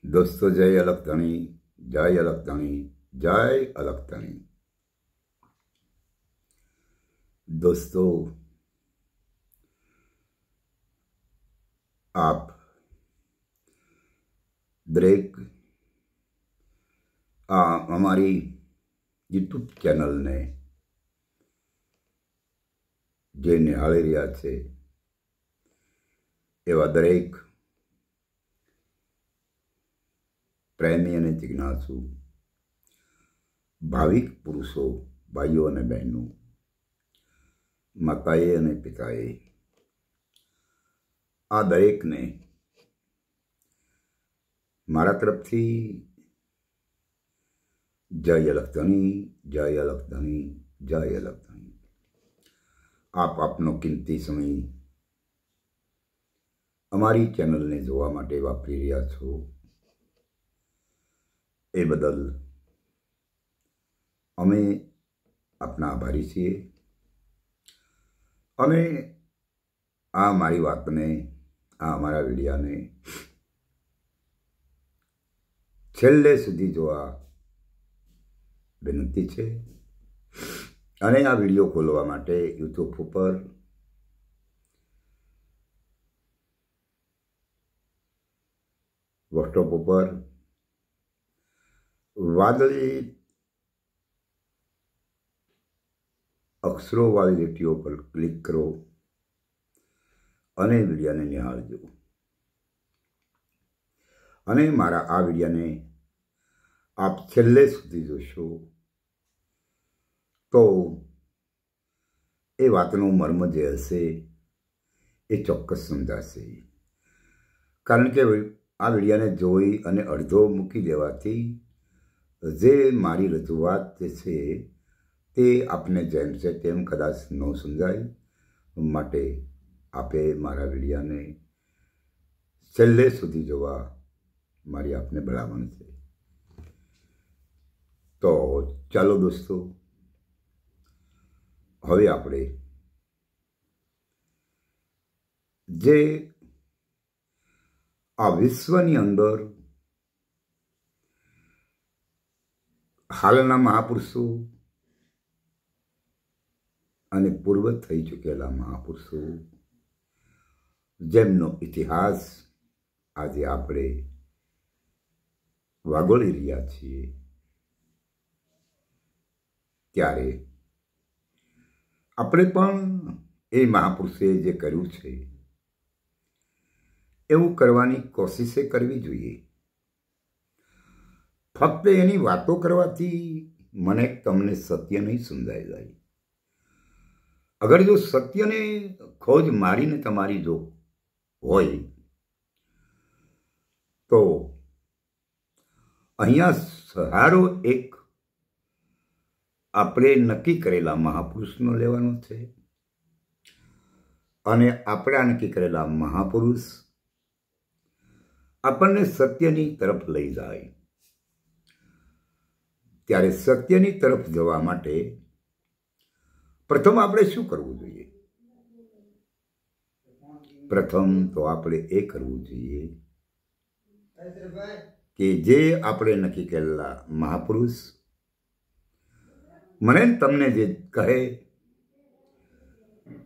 दोस्तों जय अलगतणी, जय अलगतणी, जय अलगतणी। दोस्तों आप दरेक हमारी यूट्यूब चैनल ने जे निहाળી રહ્યા છે એવા દરેક પ્રેમી અને જિજ્ઞાસુ ભાવિક પુરુષો, ભાઈઓ અને બહેનો, માતાએ અને પિતાએ, આ દરેકને મારા તરફથી જય અલગતણી, જય અલગતણી, જય અલગતણી। આપ આપનો કિંમતી સમય અમારી ચેનલને જોવા માટે વાપરી રહ્યા છો એ બદલ અમે આપના આભારી છીએ અને આ મારી વાતને, આ અમારા વિડિયાને છેલ્લે સુધી જોવા વિનંતી છે। અને આ વિડિયો ખોલવા માટે યુટ્યુબ ઉપર વોટ્સએપ ઉપર વાદળી અક્ષરોવાળી લીટીઓ પર ક્લિક કરો અને વિડિયાને નિહાળજો। અને મારા આ વિડિયાને આપ છેલ્લે સુધી જોશો તો એ વાતનો મર્મ જે હશે એ ચોક્કસ સમજાશે। કારણ કે આ વિડિયાને જોઈ અને અડધો મૂકી દેવાથી જે મારી રજૂઆત જે છે તે આપને જેમ છે તેમ કદાચ ન સમજાય, માટે આપે મારા વિડિયાને છેલ્લે સુધી જોવા મારી આપને ભલામણ છે। તો ચાલો દોસ્તો, હવે આપણે જે આ વિશ્વની અંદર હાલના મહાપુરુષો અને પૂર્વ થઈ ચૂકેલા મહાપુરુષો જેમનો ઇતિહાસ આજે આપણે વાગોળી રહ્યા છીએ, ત્યારે આપણે પણ એ મહાપુરુષે જે કર્યું છે એવું કરવાની કોશિશે કરવી જોઈએ। ફક્ત એની વાતો કરવાથી મને તમને સત્ય નહીં સમજાઈ જાય। અગર જો સત્યને ખોજ મારીને તમારી જો હોય તો અહીંયા સહારો એક આપણે નક્કી કરેલા મહાપુરુષનો લેવાનો છે અને આપણા નક્કી કરેલા મહાપુરુષ આપણને સત્યની તરફ લઈ જાય। ત્યારે સત્યની તરફ જવા માટે પ્રથમ આપણે શું કરવું જોઈએ? પ્રથમ તો આપણે એ કરવું જોઈએ કે જે આપણે નક્કી કરેલા મહાપુરુષ મને તમને જે કહે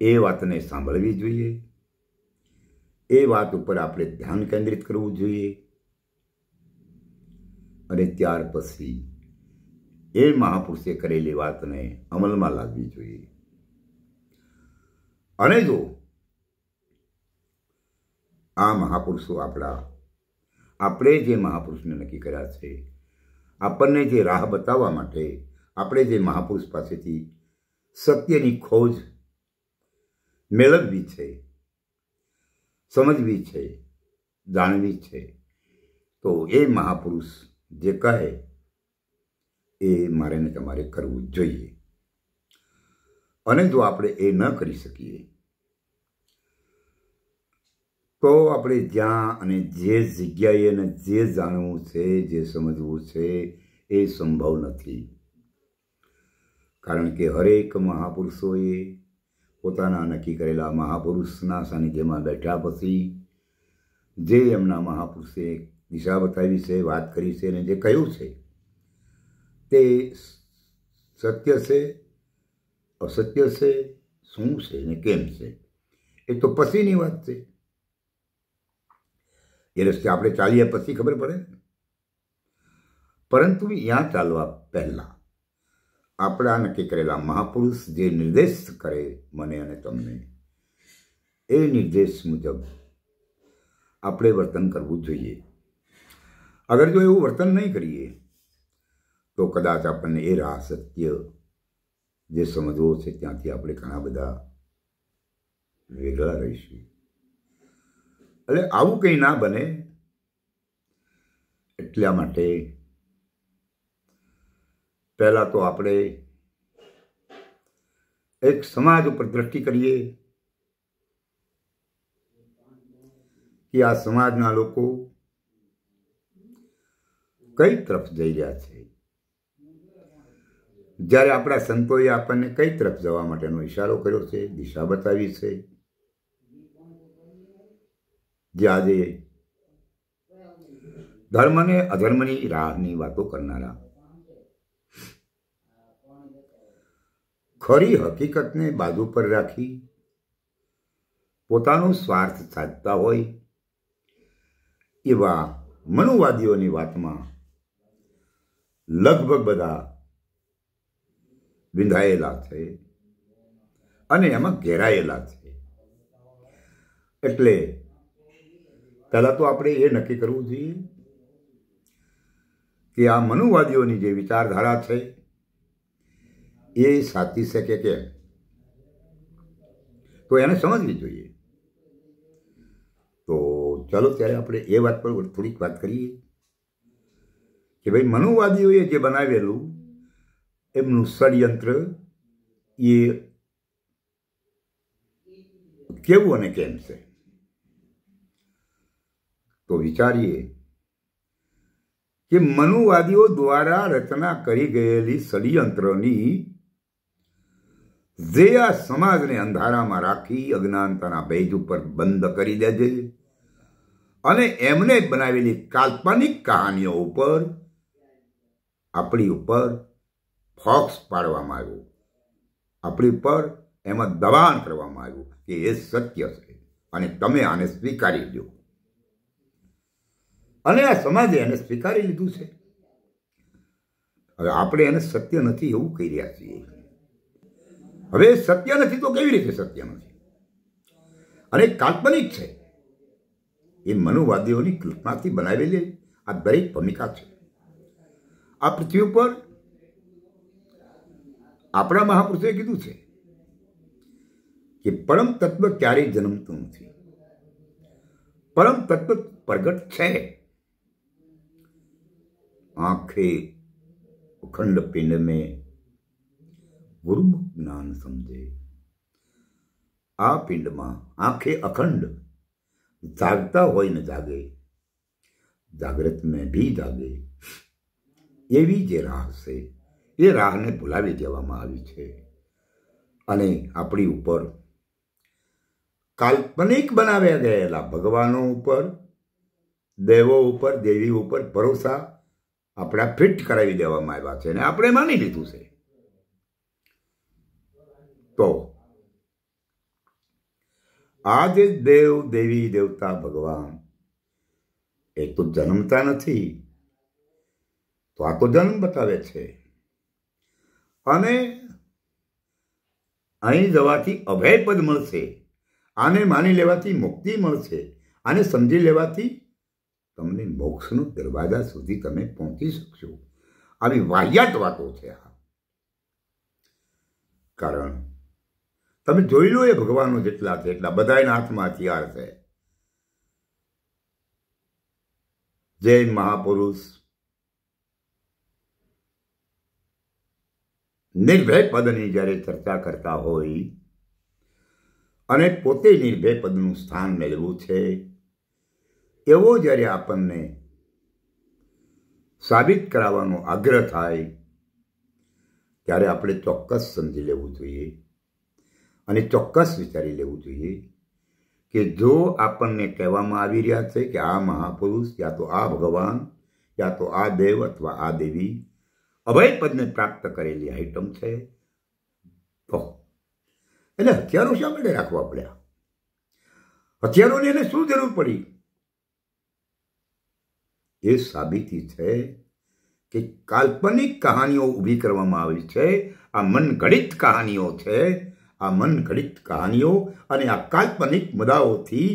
એ વાતને સાંભળવી જોઈએ, એ વાત ઉપર આપણે ધ્યાન કેન્દ્રિત કરવું જોઈએ અને ત્યાર પછી એ મહાપુરુષે કરેલી વાતને અમલમાં લાવવી જોઈએ। અને જો આ મહાપુરુષો આપણે જે મહાપુરુષને નક્કી કર્યા છે, આપણને જે રાહ બતાવવા માટે આપણે જે મહાપુરુષ પાસેથી સત્યની ખોજ મેળવવી છે, સમજવી છે, જાણવી છે, તો એ મહાપુરુષ જે કહે એ મારે ને તમારે કરવું જોઈએ। અને જો આપણે એ ન કરી શકીએ તો આપણે જ્યાં અને જે જગ્યાએ અને જે જાણવું છે, જે સમજવું છે એ સંભવ નથી। કારણ કે હરેક મહાપુરુષોએ પોતાના નક્કી કરેલા મહાપુરુષના સાનિધ્યમાં બેઠ્યા પછી જે એમના મહાપુરુષે દિશા બતાવી છે, વાત કરી છે અને જે કહ્યું છે તે સત્ય છે, અસત્ય છે, શું છે ને કેમ છે એ તો પછીની વાત છે. એ રસ્તે આપણે ચાલીએ પછી ખબર પડે. પરંતુ ત્યાં ચાલવા પહેલા આપણા નક્કી કરેલા મહાપુરુષ જે નિર્દેશ કરે મને અને તમને, એ નિર્દેશ મુજબ આપણે વર્તન કરવું જોઈએ. અગર જો એવું વર્તન નહીં કરીએ તો કદાચ આપણને એ રાહ સત્ય જે સમજવો છે ત્યાંથી આપણે ઘણા બધા વેગળા રહીશું. એટલે આવું કંઈ ના બને એટલા માટે પહેલા તો આપણે એક સમાજ ઉપર દ્રષ્ટિ કરીએ કે આ સમાજના લોકો કઈ તરફ જઈ રહ્યા છે. જ્યારે આપણા સંતોએ આપણને કઈ તરફ જવા માટેનો ઈશારો કર્યો છે, દિશા બતાવી છે, જે આજે ધર્મ અને અધર્મની રાહની વાતો કરનારા ખરી હકીકતને બાજુ પર રાખી પોતાનો સ્વાર્થ સાધતા હોય એવા મનુવાદીઓની વાતમાં લગભગ બધા વિંધાયેલા છે અને એમાં ઘેરાયેલા છે. એટલે પહેલા તો આપણે એ નક્કી કરવું જોઈએ કે આ મનુવાદીઓની જે વિચારધારા છે એ સાચી છે કે કેમ, તો એને સમજવી જોઈએ. તો ચાલો ત્યારે આપણે એ વાત પર થોડીક વાત કરીએ કે ભાઈ મનુવાદીઓએ જે બનાવેલું એમનું ષડયંત્ર એ કેવું અને કેમ છે. તો વિચારીએ કે મનુવાદીઓ દ્વારા રચના કરી ગયેલી ષડયંત્રની જે આ સમાજને અંધારામાં રાખી અજ્ઞાનતાના ભેજ ઉપર બંધ કરી દેજે અને એમને બનાવેલી કાલ્પનિક કહાનીઓ ઉપર આપણી ઉપર ફોક્સ પાડવામાં આવ્યું, આપણી ઉપર એમાં દબાણ કરવામાં આવ્યું કે એ સત્ય છે અને તમે આને સ્વીકારી લો. અને આ સમાજે એને સ્વીકારી લીધું છે. હવે આપણે એને સત્ય નથી એવું કહી રહ્યા છીએ. હવે સત્ય નથી તો કેવી રીતે સત્ય નથી? અને કાલ્પનિક છે. એ મનુવાદીઓની કલ્પનાથી બનાવેલી આ દરેક ભૂમિકા છે. આ પૃથ્વી ઉપર આપણા મહાપુરુષોએ કીધું છે કે પરમ તત્વ ક્યારેય જન્મતું નથી, પરમ તત્વ પ્રગટ છે. आंखे अखंड पिंड में गुरुमुख ज्ञान समझे. आ पिंड में आंखे अखंड जागता होय न जागे, जागृत में भी जागे एवी जे राह से ये राह ने भुलावी देवामां आवी छे અને આપણી ઉપર કાલ્પનિક બનાવ્યા ગયેલા ભગવાનો ઉપર, દેવો ઉપર, દેવી ઉપર ભરોસા આપણા ફિટ કરાવી દેવામાં આવ્યા છે અને આપણે માની લીધું છે. તો આ જે દેવ, દેવી, દેવતા, ભગવાન એ તો જન્મતા નથી, તો આ તો જન્મ બતાવે છે. અને અહીં જવાથી અભયપદ મળશે, આને માની લેવાથી મુક્તિ મળશે, આને સમજી લેવાથી તમને મોક્ષનો દરવાજા સુધી તમે પહોંચી શકશો. આવી વાહિયાત વાતો છે આ. કારણ તમે જોઈ લો એ ભગવાનો જેટલા છે એટલા બધાના હાથમાં હથિયાર છે. જૈન મહાપુરુષ નિર્ભય પદની જ્યારે ચર્ચા કરતા હોય અને પોતે નિર્ભય પદનું સ્થાન મેળવ્યું છે એવો જ્યારે આપણને સાબિત કરાવવાનો આગ્રહ થાય ત્યારે આપણે ચોક્કસ સમજી લેવું જોઈએ અને ચોક્કસ વિચારી લેવું જોઈએ કે કે જો આપણને કહેવામાં આવી રહ્યા છે કે આ મહાપુરુષ યા તો આ ભગવાન યા તો આ દેવ અથવા આ દેવી અભય પદને પ્રાપ્ત કરેલી આઈટમ છે, તો એટલે હથિયારો શા માટે રાખવા પડ્યા? હથિયારોની એને શું જરૂર પડી? એ સાબિતી છે કે કાલ્પનિક કહાનીઓ ઊભી કરવામાં આવી છે. આ મનગઢિત કહાનીઓ છે. આ મનગઢિત કહાનીઓ અને આ કાલ્પનિક મુદ્દાઓથી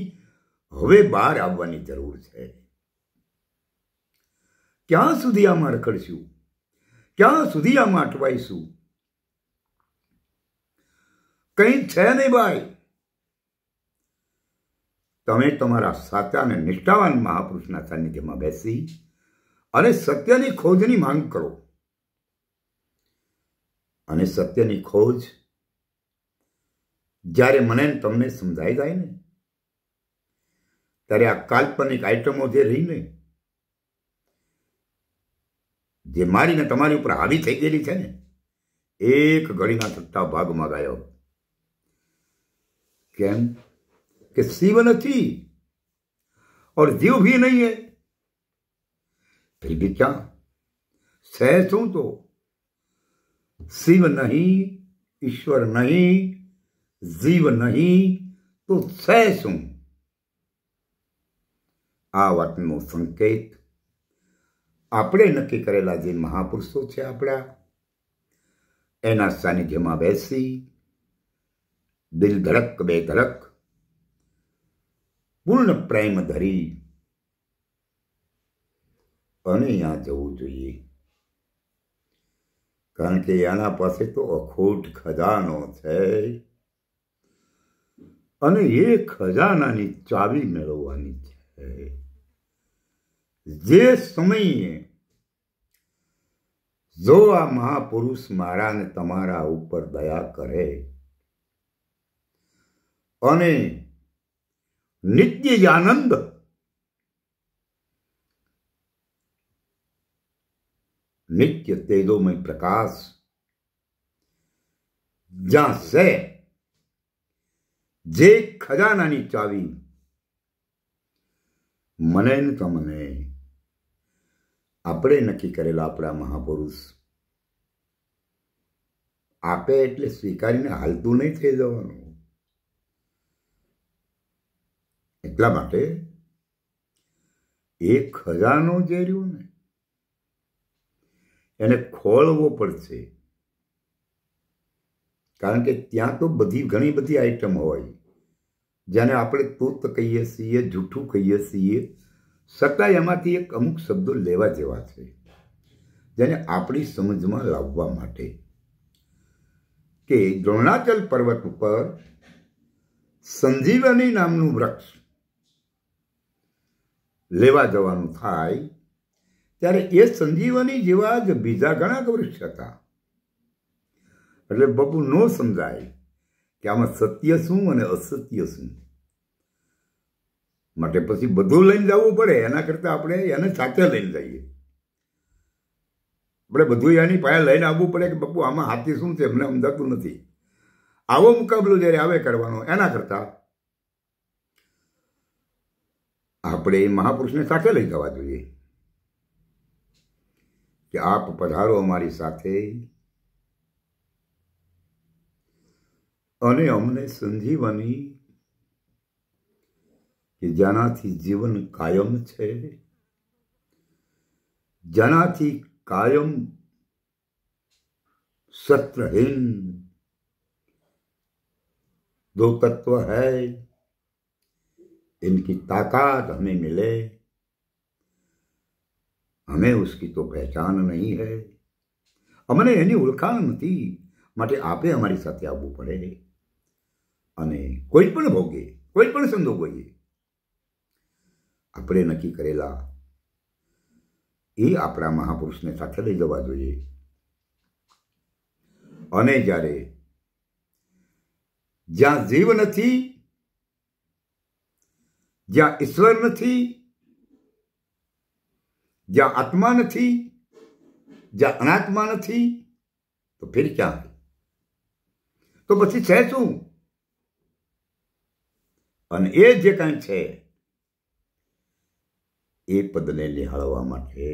હવે બહાર આવવાની જરૂર છે. ક્યાં સુધી આમાં રખડશું? ક્યાં સુધી આમાં અટવાઈશું? કંઈ છે નહીં ભાઈ. તમે તમારા સાચા અને નિષ્ઠાવાન મહાપુરુષના સાનિધ્યમાં બેસી અને સત્યની ખોજની માંગ કરો. અને સત્યની ખોજ જ્યારે મને તમને સમજાઈ જાય ને, ત્યારે આ કાલ્પનિક આઈટમો જે રહીને, જે મારીને તમારી ઉપર હાવી થઈ ગયેલી છે ને, એક ઘડીના છઠ્ઠા ભાગમાં ગયો. કેમ कि शिव नहीं और जीव भी नहीं है, फिर भी क्या सहसू तो शिव नहीं, ईश्वर नहीं, जीव नहीं तो सहसू. आ वातनो संकेत આપણે નક્કી કરેલા જે મહાપુરુષો છે આપણા, એના સાનિધ્યમાં બેસી દિલ ધડક બે ધડક પૂર્ણ પ્રેમ ધરી અને ત્યાં જવું જોઈએ. કારણ કે આના પાસે તો અખૂટ ખજાનો છે અને એ ખજાનાની ચાવી મેળવવાની છે. જે સમયે જો આ મહાપુરુષ મારા ને તમારા ઉપર દયા કરે અને નિત્ય આનંદ નિત્ય તેજોમય પ્રકાશ જ્યાં છે, જે ખજાનાની ચાવી મને ને તમને આપણે નક્કી કરેલા આપણા મહાપુરુષ આપે એટલે સ્વીકારીને હાલતું નહીં થઈ જવાનું. એટલા માટે એ ખજાનો જે રહ્યો ને એને ખોલવો પડશે. કારણ કે ત્યાં તો ઘણી બધી આઈટમ હોય જેને આપણે તૂત કહીએ છીએ, જૂઠું કહીએ છીએ, છતાં એમાંથી એક અમુક શબ્દો લેવા જેવા છે જેને આપણી સમજમાં લાવવા માટે કે દ્રોણાચલ પર્વત ઉપર સંજીવની નામનું વૃક્ષ લેવા જવાનું થાય ત્યારે એ સંજીવની જેવા જ બીજા ઘણા વૃક્ષ હતા. એટલે બાપુ ન સમજાય કે આમાં સત્ય શું અને અસત્ય શું. માટે પછી બધું લઈને જવું પડે. એના કરતાં આપણે એને સાચે લઈને જઈએ. આપણે બધું એની પાસે લઈને આવવું પડે કે બાપુ આમાં હાથી શું છે એમને સમજાતું નથી. આવો મુકાબલો જ્યારે આવે કરવાનો, એના કરતાં આપણે એ મહાપુરુષને સાથે લઈ જવા જોઈએ કે આપ પધારો અમારી સાથે અને અમને સંજીવની કે જેનાથી જીવન કાયમ છે, જેનાથી कायम शस्त्रहीन दो तत्व है, इनकी ताकत हमें मिले. हमें उसकी तो पहचान नहीं है, अमने एनी ओळखाण नथी. માટે આપે અમારી સાથે આવવું પડે અને કોઈ પણ ભોગે, કોઈ પણ સંજોગોએ આપણે નક્કી કરેલા એ આપણા મહાપુરુષને સાથે લઈ જવા જોઈએ. અને જ્યારે જ્યાં જીવ નથી, જ્યાં ઈશ્વર નથી, જ્યાં આત્મા નથી, જ્યાં અનાત્મા નથી, તો ફિર ક્યાં? તો પછી છે શું? અને એ જે કાંઈ છે એ પદને નિહાળવા માટે